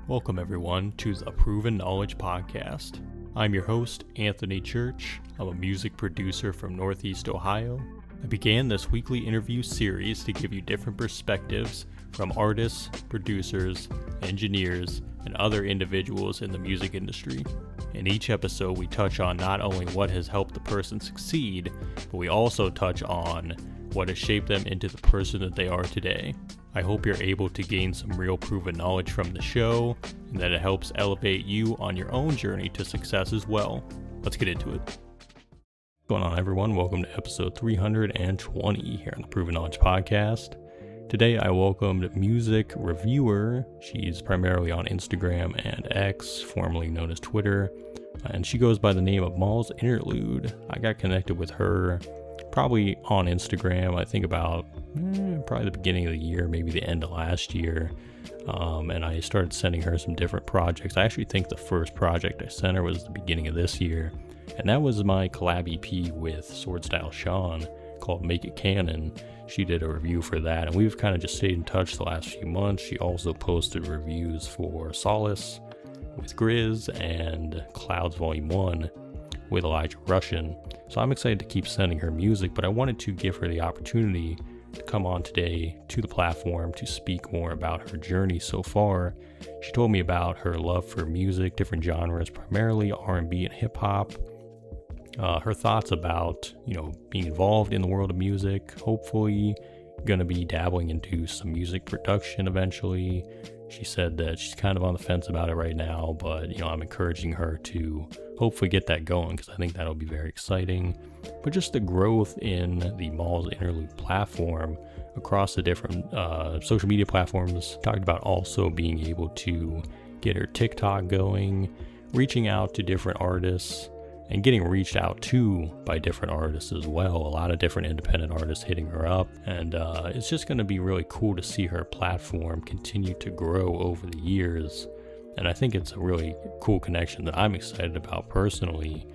Welcome, everyone, to the Proven Knowledge Podcast. I'm your host, Anthony Church. I'm a music producer from Northeast Ohio. I began this weekly interview series to give you different perspectives from artists, producers, engineers, and other individuals in the music industry. In each episode, we touch on not only what has helped the person succeed, but we also touch on what has shaped them into the person that they are today. I hope you're able to gain some real proven knowledge from the show, and that it helps elevate you on your own journey to success as well. Let's get into it. What's going on, everyone? Welcome to episode 320 here on the Proven Knowledge Podcast. Today I welcomed music reviewer. She's primarily on Instagram and X, formerly known as Twitter, and she goes by the name of Moll's Interlude. I got connected with her probably on Instagram, I think about probably the beginning of the year, maybe the end of last year. And I started sending her some different projects. I actually think the first project I sent her was the beginning of this year. And that was my collab EP with Sword Style Sean called Make It Canon. She did a review for that, and we've kind of just stayed in touch the last few months. She also posted reviews for Solace with Grizz and Clouds Volume 1 with Elijah Russian. So I'm excited to keep sending her music, but I wanted to give her the opportunity to come on today to the platform to speak more about her journey so far. She told me about her love for music, different genres, primarily R&B and hip hop. Her thoughts about, being involved in the world of music, hopefully going to be dabbling into some music production eventually. She said that she's kind of on the fence about it right now, but, I'm encouraging her to hopefully get that going because I think that'll be very exciting. But just the growth in the Moll's Interlude platform across the different social media platforms. Talked about also being able to get her TikTok going, reaching out to different artists, and getting reached out to by different artists as well. A lot of different independent artists hitting her up. And it's just going to be really cool to see her platform continue to grow over the years. And I think it's a really cool connection that I'm excited about personally.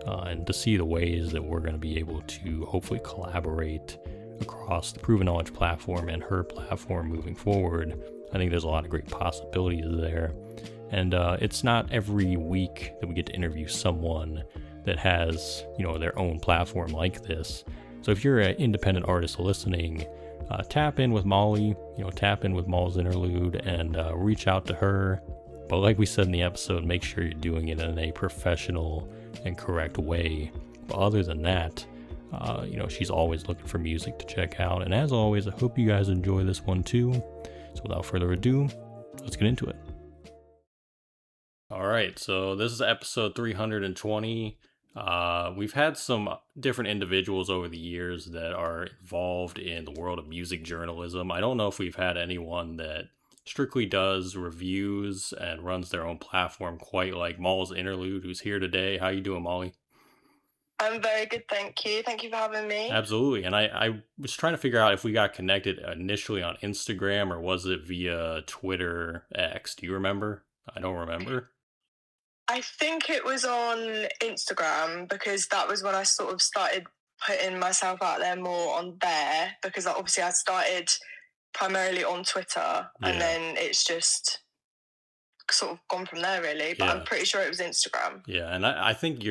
And to see the ways that we're going to be able to hopefully collaborate across the Proven Knowledge platform and her platform moving forward. I think there's a lot of great possibilities there. And it's not every week that we get to interview someone that has, their own platform like this. So if you're an independent artist listening, tap in with Molly, tap in with Moll's Interlude and reach out to her. But like we said in the episode, make sure you're doing it in a professional and correct way. But other than that, she's always looking for music to check out. And as always, I hope you guys enjoy this one too. So without further ado, let's get into it. All right, so this is episode 320. We've had some different individuals over the years that are involved in the world of music journalism. I don't know if we've had anyone that strictly does reviews and runs their own platform quite like Moll's Interlude, who's here today. How you doing, Molly? I'm very good, thank you. Thank you for having me. Absolutely. And I was trying to figure out if we got connected initially on Instagram or was it via Twitter X. Do you remember? I don't remember. I think it was on Instagram because that was when I sort of started putting myself out there more on there, because obviously I started primarily on Twitter and then it's just sort of gone from there really, but I'm pretty sure it was Instagram. Yeah, and I think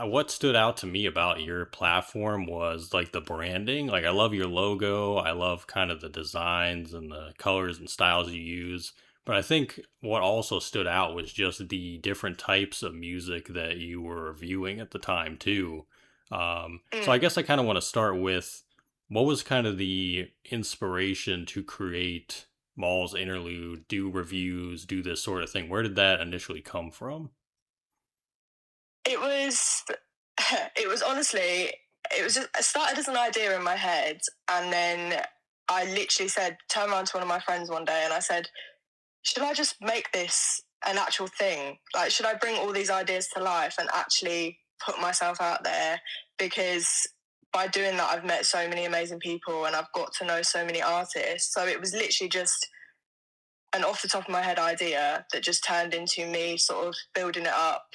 what stood out to me about your platform was like the branding. Like I love your logo. I love kind of the designs and the colors and styles you use. But I think what also stood out was just the different types of music that you were reviewing at the time too. So I guess I kind of want to start with what was kind of the inspiration to create Moll's Interlude, do reviews, do this sort of thing. Where did that initially come from? It was honestly, it started as an idea in my head, and then I literally turned around to one of my friends one day and I said, should I just make this an actual thing? Like, should I bring all these ideas to life and actually put myself out there? Because by doing that, I've met so many amazing people and I've got to know so many artists. So it was literally just an off the top of my head idea that just turned into me sort of building it up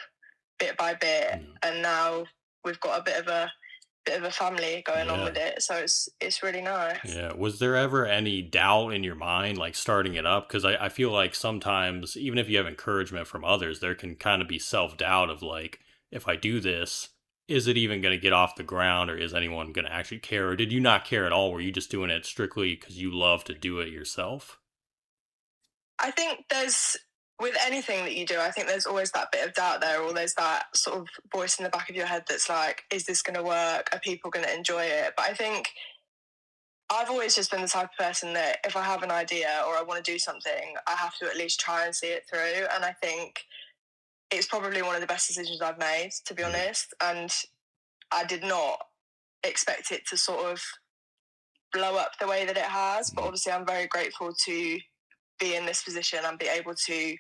bit by bit. And now we've got a bit of a bit of a family going on Yeah. with it. So it's really nice. Yeah. Was there ever any doubt in your mind, like starting it up? Because I feel like sometimes, even if you have encouragement from others, there can kind of be self doubt of like, if I do this, is it even going to get off the ground or is anyone going to actually care? Or did you not care at all? Were you just doing it strictly because you love to do it yourself? I think with anything that you do, I think there's always that bit of doubt there, or there's that sort of voice in the back of your head that's like, is this going to work? Are people going to enjoy it? But I think I've always just been the type of person that if I have an idea or I want to do something, I have to at least try and see it through. And I think it's probably one of the best decisions I've made, to be honest. And I did not expect it to sort of blow up the way that it has. But obviously, I'm very grateful to be in this position and be able to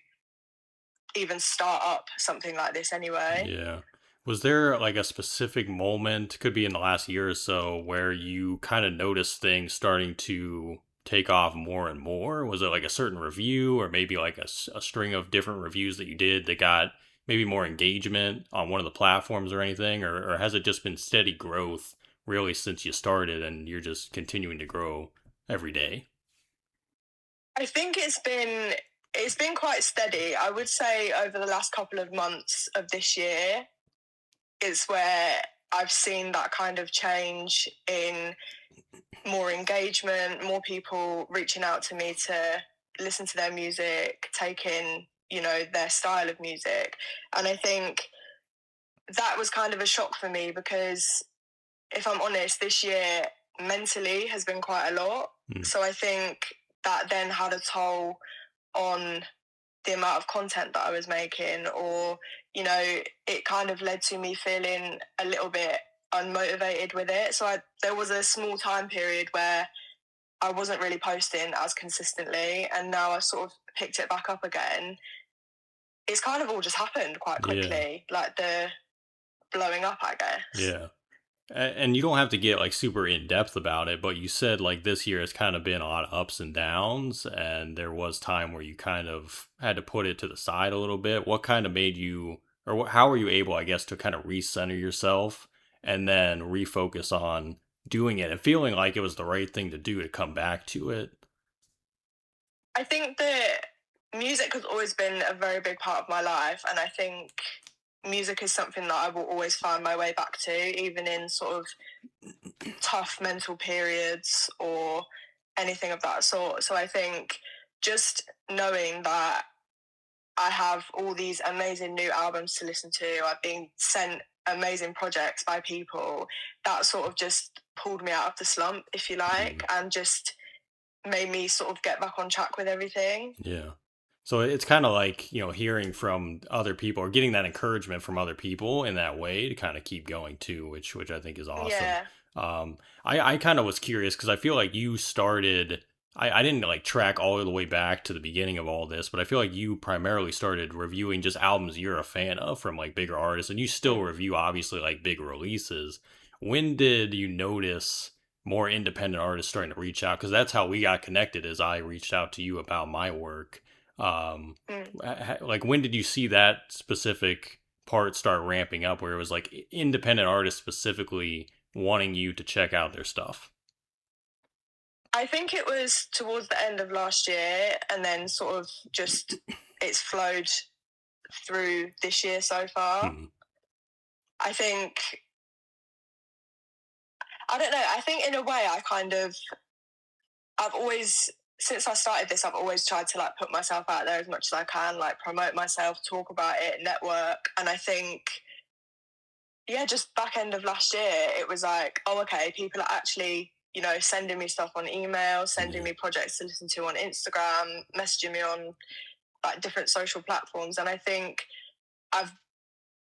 even start up something like this anyway. Yeah. Was there like a specific moment, could be in the last year or so, where you kind of noticed things starting to take off more and more? Was it like a certain review or maybe like a string of different reviews that you did that got maybe more engagement on one of the platforms or anything? Or has it just been steady growth really since you started and you're just continuing to grow every day? I think it's been quite steady. I would say over the last couple of months of this year is where I've seen that kind of change in more engagement, more people reaching out to me to listen to their music, take in, their style of music. And I think that was kind of a shock for me because if I'm honest, this year mentally has been quite a lot. Mm. So I think that then had a toll on the amount of content that I was making, or, it kind of led to me feeling a little bit unmotivated with it. So there was a small time period where I wasn't really posting as consistently, and now I've sort of picked it back up again. It's kind of all just happened quite Yeah. quickly, like the blowing up, I guess. Yeah. And you don't have to get like super in depth about it, but you said like this year has kind of been a lot of ups and downs, and there was time where you kind of had to put it to the side a little bit. What kind of made you, or how were you able, I guess, to kind of recenter yourself and then refocus on doing it and feeling like it was the right thing to do to come back to it? I think that music has always been a very big part of my life, and I think music is something that I will always find my way back to, even in sort of tough mental periods or anything of that sort. So I think just knowing that I have all these amazing new albums to listen to, I've been sent amazing projects by people, that sort of just pulled me out of the slump, if you like, Mm. and just made me sort of get back on track with everything. Yeah. So it's kind of like, hearing from other people or getting that encouragement from other people in that way to kind of keep going too, which I think is awesome. Yeah. I kind of was curious because I feel like you started, I didn't like track all the way back to the beginning of all this, but I feel like you primarily started reviewing just albums you're a fan of from like bigger artists, and you still review obviously like big releases. When did you notice more independent artists starting to reach out? Because that's how we got connected, as I reached out to you about my work. um Mm. like when did you see that specific part start ramping up where it was like independent artists specifically wanting you to check out their stuff? I think it was towards the end of last year, and then sort of just it's flowed through this year so far. Hmm. I think, I don't know, I think in a way I've always, since I started this, I've always tried to like put myself out there as much as I can, like promote myself, talk about it, network. And I think, yeah, just back end of last year, it was like, oh, okay, people are actually, sending me stuff on email, sending Yeah. me projects to listen to on Instagram, messaging me on like different social platforms. And I think I've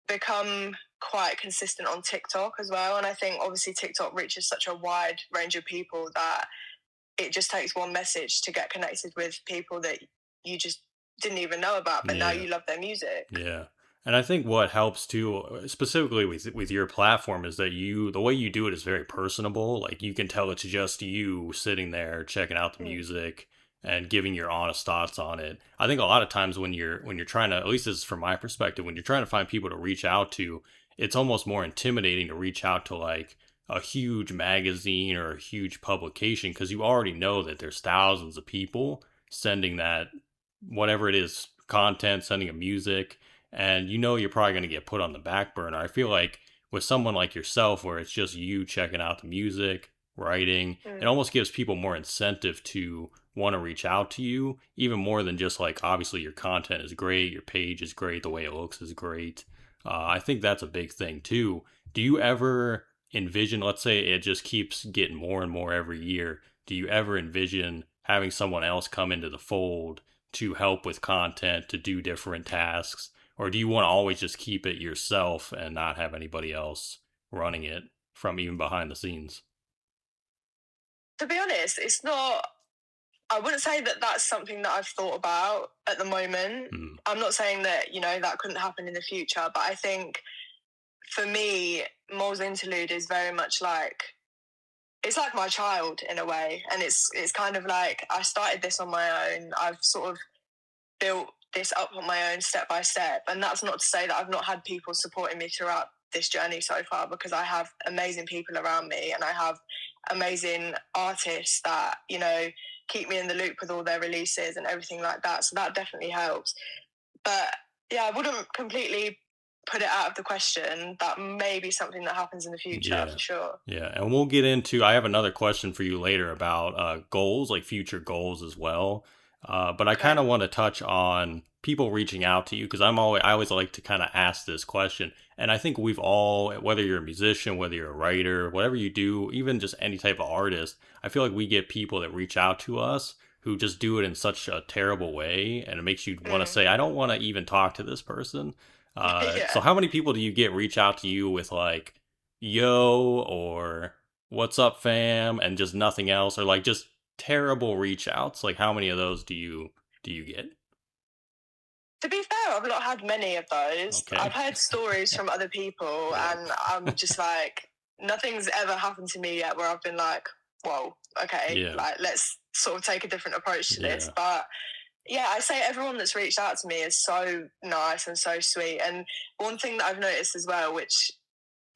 become quite consistent on TikTok as well. And I think obviously TikTok reaches such a wide range of people that it just takes one message to get connected with people that you just didn't even know about, but now Yeah. you love their music. Yeah. And I think what helps too, specifically with your platform, is that the way you do it is very personable. Like you can tell it's just you sitting there checking out the Mm. music and giving your honest thoughts on it. I think a lot of times when you're trying to, at least this is from my perspective, when you're trying to find people to reach out to, it's almost more intimidating to reach out to like a huge magazine or a huge publication, because you already know that there's thousands of people sending that, whatever it is, content, sending a music, and you know you're probably going to get put on the back burner. I feel like with someone like yourself, where it's just you checking out the music, writing, it almost gives people more incentive to want to reach out to you, even more than just like, obviously your content is great, your page is great, the way it looks is great. I think that's a big thing too. Do you ever envision, let's say it just keeps getting more and more every year, do you ever envision having someone else come into the fold to help with content, to do different tasks? Or do you want to always just keep it yourself and not have anybody else running it from even behind the scenes? To be honest, it's not, I wouldn't say that that's something that I've thought about at the moment. I'm not saying that, you know, that couldn't happen in the future, but I think for me, Moll's Interlude is very much like, it's like my child in a way. And it's kind of like, I started this on my own. I've sort of built this up on my own step by step. And that's not to say that I've not had people supporting me throughout this journey so far, because I have amazing people around me and I have amazing artists that, you know, keep me in the loop with all their releases and everything like that. So that definitely helps. But yeah, I wouldn't completely put it out of the question. That may be something that happens in the future, for sure. Yeah, and we'll get into, I have another question for you later about goals, like future goals as well. But I kind of want to touch on people reaching out to you, because I always like to kind of ask this question. And I think we've all, whether you're a musician, whether you're a writer, whatever you do, even just any type of artist, I feel like we get people that reach out to us who just do it in such a terrible way, and it makes you want to say, I don't want to even talk to this person. So how many people do you get reach out to you with like, yo, or what's up, fam, and just nothing else, or like just terrible reach outs? Like, how many of those do you get? To be fair, I've not had many of those. Okay. I've heard stories from other people, and I'm just like, nothing's ever happened to me yet where I've been like, whoa, okay, like, let's sort of take a different approach to this. But yeah, I say everyone that's reached out to me is so nice and so sweet. And one thing that I've noticed as well, which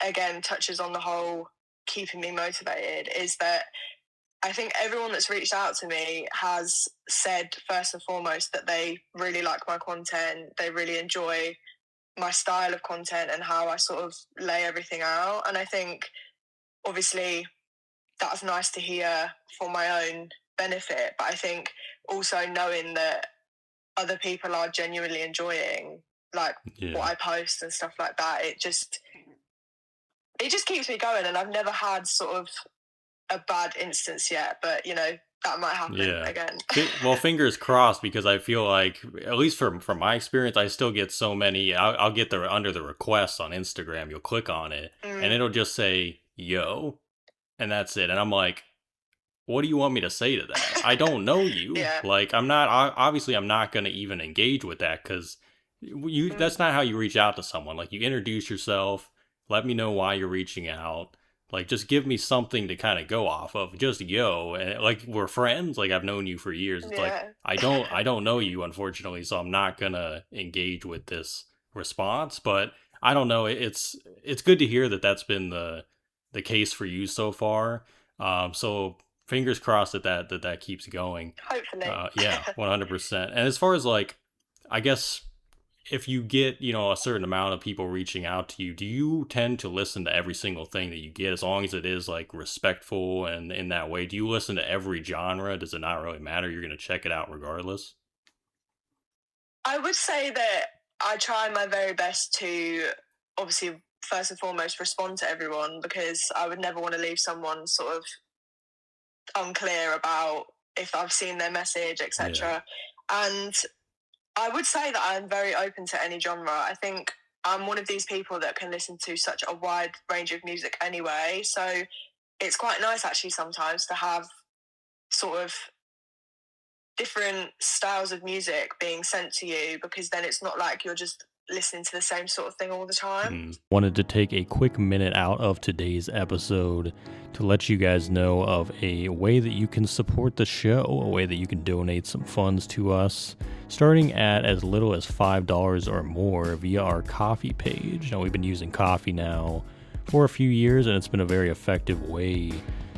again touches on the whole keeping me motivated, is that I think everyone that's reached out to me has said first and foremost that they really like my content. They really enjoy my style of content and how I sort of lay everything out. And I think obviously that's nice to hear for my own benefit. But I think also knowing that other people are genuinely enjoying like what I post and stuff like that, it just keeps me going. And I've never had sort of a bad instance yet, but you know, that might happen again. Well, fingers crossed, because I feel like, at least from my experience, I still get so many. I'll get under the requests on Instagram, you'll click on it and it'll just say yo, and that's it. And I'm like, what do you want me to say to that? I don't know you. Like, I'm not going to even engage with that, because that's not how you reach out to someone. Like, you introduce yourself, let me know why you're reaching out. Like, just give me something to kind of go off of. Just yo, and like, we're friends. Like, I've known you for years. It's like, I don't know you, unfortunately, so I'm not gonna engage with this response. But I don't know. It's good to hear that that's been the case for you so far. So fingers crossed that keeps going. Hopefully. 100%. And as far as like, I guess, if you get, you know, a certain amount of people reaching out to you, do you tend to listen to every single thing that you get, as long as it is like respectful and in that way? Do you listen to every genre? Does it not really matter? You're going to check it out regardless? I would say that I try my very best to, obviously, first and foremost, respond to everyone, because I would never want to leave someone sort of unclear about if I've seen their message, etc. And I would say that I'm very open to any genre. I think I'm one of these people that can listen to such a wide range of music anyway. So it's quite nice actually sometimes to have sort of different styles of music being sent to you, because then it's not like you're just listening to the same sort of thing all the time. Wanted to take a quick minute out of today's episode to let you guys know of a way that you can support the show, a way that you can donate some funds to us, starting at as little as $5 or more via our Ko-fi page. Now, we've been using Ko-fi now for a few years, and it's been a very effective way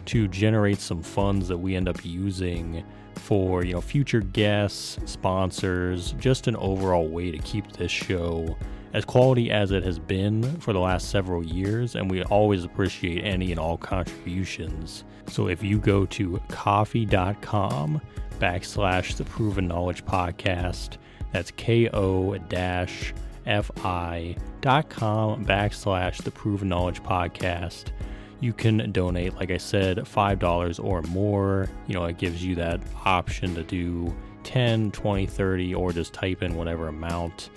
to generate some funds that we end up using for, future guests, sponsors, just an overall way to keep this show as quality as it has been for the last several years, and we always appreciate any and all contributions. So if you go to coffee.com/The Proven Knowledge Podcast, that's ko-fi.com/The Proven Knowledge Podcast, you can donate, like I said, $5 or more. It gives you that option to do 10, 20, 30, or just type in whatever amount.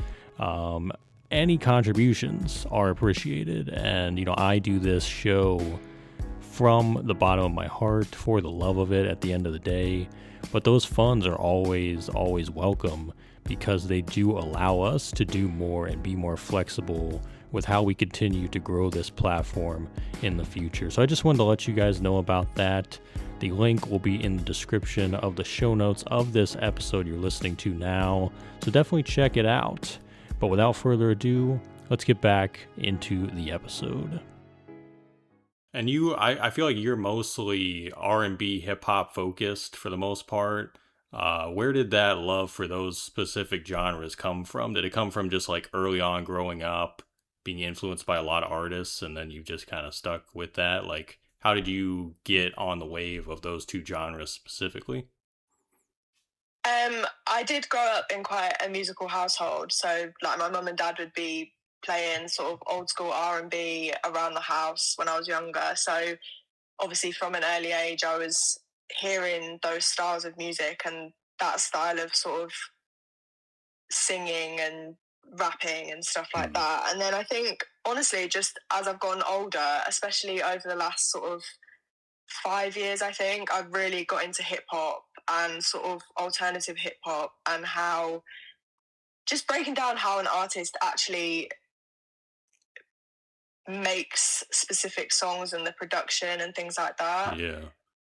Any contributions are appreciated, and I do this show from the bottom of my heart for the love of it at the end of the day, but those funds are always welcome, because they do allow us to do more and be more flexible with how we continue to grow this platform in the future. So I just wanted to let you guys know about that. The link will be in the description of the show notes of this episode you're listening to now, so definitely check it out. But without further ado, let's get back into the episode. And I feel like you're mostly R&B, hip hop focused for the most part. Where did that love for those specific genres come from? Did it come from just like early on growing up, being influenced by a lot of artists, and then you just kind of stuck with that? Like, how did you get on the wave of those two genres specifically? I did grow up in quite a musical household, so like my mum and dad would be playing sort of old school R&B around the house when I was younger. So obviously from an early age I was hearing those styles of music and that style of sort of singing and rapping and stuff like that. And then I think honestly, just as I've gotten older, especially over the last sort of 5 years, I think I've really got into hip hop and sort of alternative hip hop, and how just breaking down how an artist actually makes specific songs and the production and things like that. Yeah.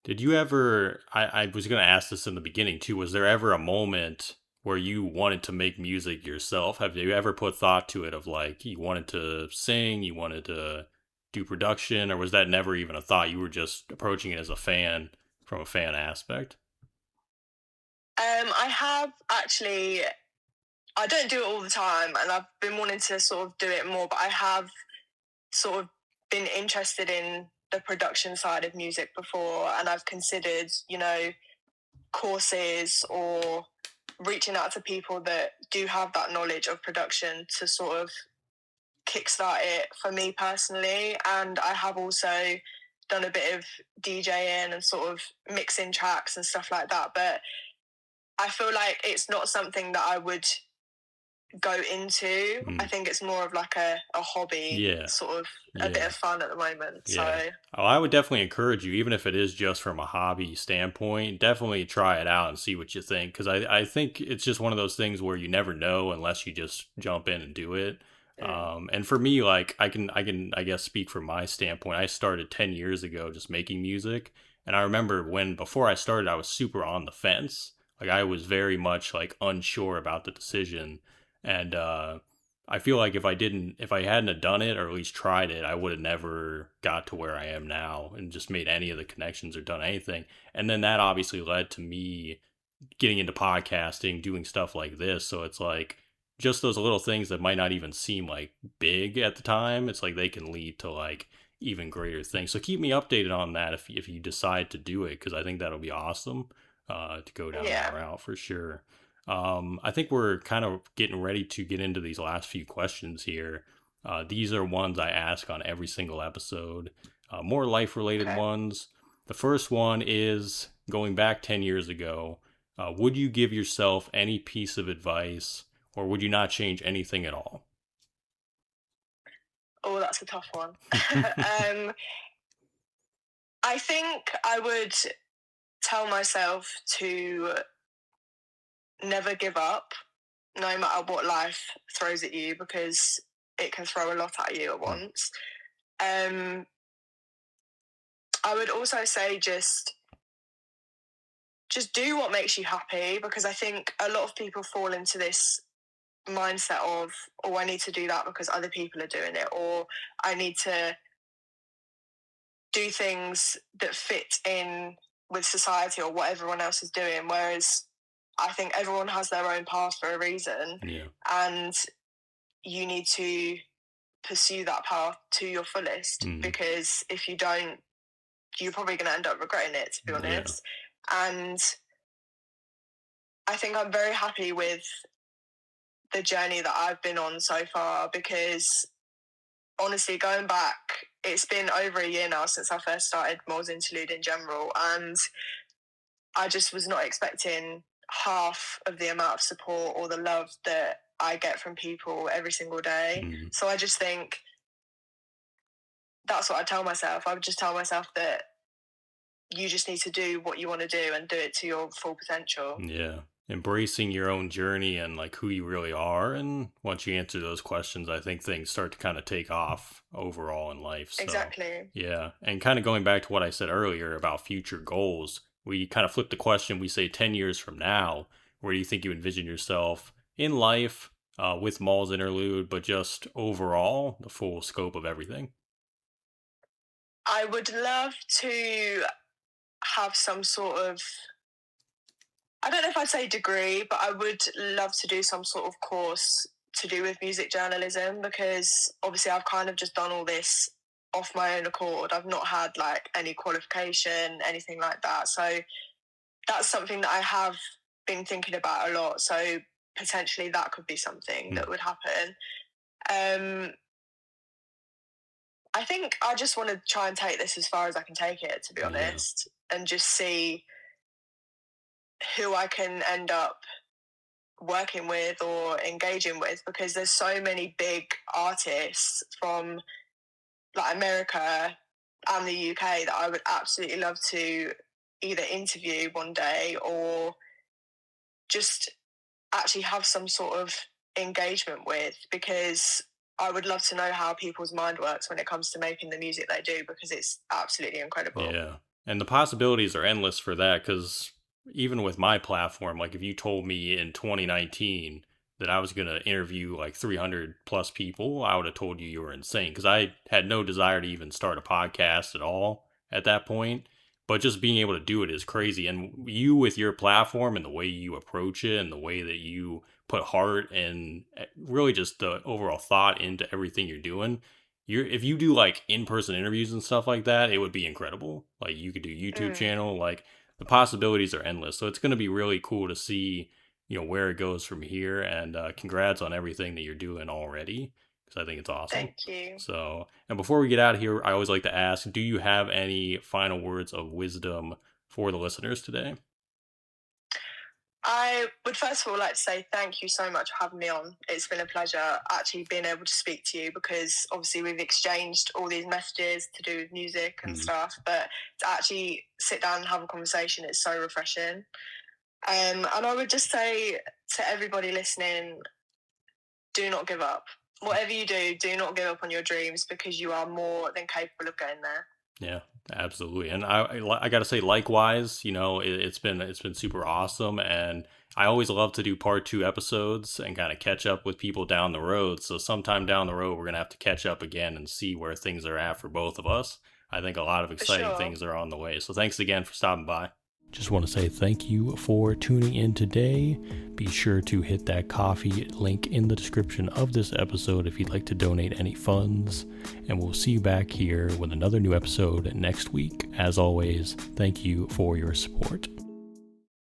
Did you ever, I was going to ask this in the beginning too, was there ever a moment where you wanted to make music yourself? Have you ever put thought to it of like, you wanted to sing, you wanted to do production, or was that never even a thought? You were just approaching it as a fan, from a fan aspect? I have actually, I don't do it all the time, and I've been wanting to sort of do it more, but I have sort of been interested in the production side of music before, and I've considered, courses or reaching out to people that do have that knowledge of production to sort of kickstart it for me personally. And I have also done a bit of DJing and sort of mixing tracks and stuff like that, but I feel like it's not something that I would go into. I think it's more of like a hobby, sort of a bit of fun at the moment. Yeah. So I would definitely encourage you, even if it is just from a hobby standpoint, definitely try it out and see what you think. Because I think it's just one of those things where you never know unless you just jump in and do it. And for me, like I guess speak from my standpoint. I started 10 years ago just making music, and I remember before I started, I was super on the fence. Like I was very much like unsure about the decision, and I feel like if I hadn't have done it or at least tried it, I would have never got to where I am now and just made any of the connections or done anything. And then that obviously led to me getting into podcasting, doing stuff like this. So it's like just those little things that might not even seem like big at the time. It's like they can lead to like even greater things. So keep me updated on that if you decide to do it, because I think that'll be awesome to go down that route for sure. I think we're kind of getting ready to get into these last few questions here. These are ones I ask on every single episode, more life-related ones. The first one is, going back 10 years ago, would you give yourself any piece of advice, or would you not change anything at all? Oh, that's a tough one. I think I would tell myself to never give up, no matter what life throws at you, because it can throw a lot at you at once. I would also say just do what makes you happy, because I think a lot of people fall into this mindset of, oh, I need to do that because other people are doing it, or I need to do things that fit in with society or what everyone else is doing. Whereas I think everyone has their own path for a reason. Yeah. And you need to pursue that path to your fullest, because if you don't, you're probably going to end up regretting it, to be honest. And I think I'm very happy with the journey that I've been on so far, because honestly, going back, it's been over a year now since I first started Moll's Interlude in general, and I just was not expecting half of the amount of support or the love that I get from people every single day. So I just think that's what I tell myself. I would just tell myself that you just need to do what you want to do and do it to your full potential. Yeah. Embracing your own journey and like who you really are. And once you answer those questions, I think things start to kind of take off overall in life. So, Exactly. Yeah. And kind of going back to what I said earlier about future goals, we kind of flip the question. We say 10 years from now, where do you think you envision yourself in life with Moll's Interlude, but just overall, the full scope of everything? I would love to have some sort of, I don't know if I'd say degree, but I would love to do some sort of course to do with music journalism, because obviously I've kind of just done all this off my own accord. I've not had like any qualification, anything like that. So that's something that I have been thinking about a lot. So potentially that could be something that would happen. I think I just want to try and take this as far as I can take it, to be honest, and just see who I can end up working with or engaging with, because there's so many big artists from like America and the UK that I would absolutely love to either interview one day or just actually have some sort of engagement with, because I would love to know how people's mind works when it comes to making the music they do, because it's absolutely incredible. Yeah. And the possibilities are endless for that, because even with my platform, like if you told me in 2019 that I was going to interview like 300 plus people, I would have told you were insane, because I had no desire to even start a podcast at all at that point. But just being able to do it is crazy. And you, with your platform and the way you approach it and the way that you put heart and really just the overall thought into everything you're doing, if you do like in-person interviews and stuff like that, it would be incredible. Like you could do YouTube channel, like the possibilities are endless. So it's going to be really cool to see, where it goes from here. And congrats on everything that you're doing already, because I think it's awesome. Thank you. So, and before we get out of here, I always like to ask, do you have any final words of wisdom for the listeners today? I would first of all like to say thank you so much for having me on. It's been a pleasure actually being able to speak to you, because obviously we've exchanged all these messages to do with music and stuff, but to actually sit down and have a conversation is so refreshing. And I would just say to everybody listening, do not give up. Whatever you do not give up on your dreams, because you are more than capable of getting there. Yeah, absolutely. And I got to say, likewise, it's been super awesome. And I always love to do part 2 episodes and kind of catch up with people down the road. So sometime down the road, we're going to have to catch up again and see where things are at for both of us. I think a lot of exciting things are on the way. So thanks again for stopping by. Just want to say thank you for tuning in today. Be sure to hit that coffee link in the description of this episode if you'd like to donate any funds. And we'll see you back here with another new episode next week. As always, thank you for your support.